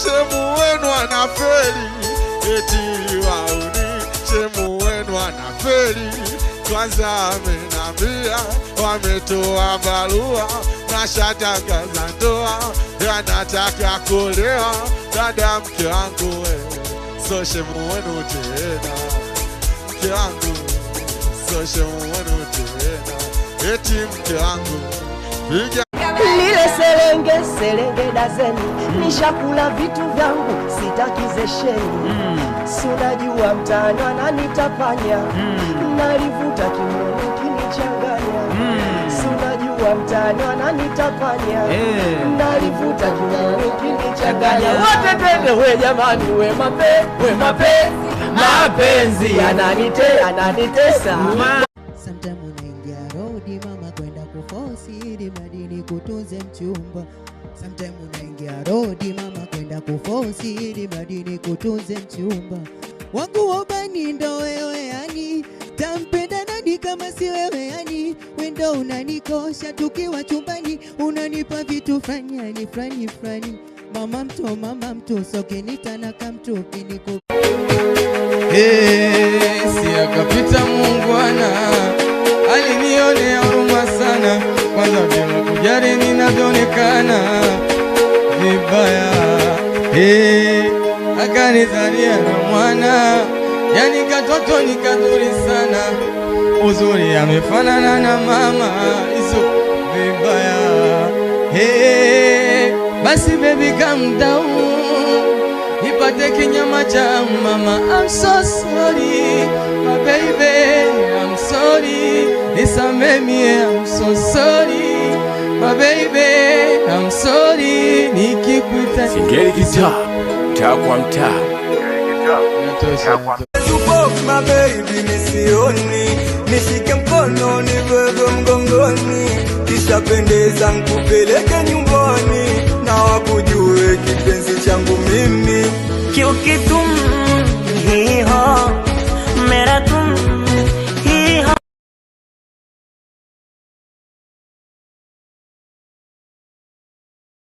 shemu wenu anafeli, eti wauni shemu wenu anafeli. Kwanza amenambia wametoa barua na shatangaza ndoa, yanataka kuolewa. Dada mke wangu wewe, so shemu wenu tena. Mke wangu, so shemu wenu tena. Eti mke wangu piga lile selenge dazeni, nishakula vitu vyangu sitakizesheni. Sunajua mtaani wananitapanya, nalivuta kimungu kinichanganya. Sunajua mtaani wananitapanya, nalivuta kimungu kinichanganya. Wote tende we jamani, we mapenzi, mapenzi yananitesa. Sometimes unaingia road mama kwenda kuforce ili madini kutunze mchumba. Sometimes unaingia road mama kwenda kuforce ili madini kutunze mchumba. Wangu wabani ndo wewe yani, tampenda nani kama si wewe yani. Wendo unanikosha tukiwa chumbani, unanipa vitu frani frani. Mama mto soke nitana kamtu kiniko. Si akapita Muungwana, alinionea huruma sana. Kwanza bila kujali ninavyoonekana vibaya, akanizalia na mwana, yani katoto ni kaduri sana. Uzuri amefanana na mama, iso vibaya. Basi baby calm down, nipate kinyama cha mama. I'm so sorry, my baby, I'm sorry. Nisamee mie, I'm so sorry, my baby, I'm sorry. Nikikuita Singeli Gitaa, mtaa kwa mtaa. Support my baby misioni, nishike mkono nibebe mgongoni, kisha pendeza nkupeleke nyumbani, na wakujue kipenzi changu mimi. Kiukitu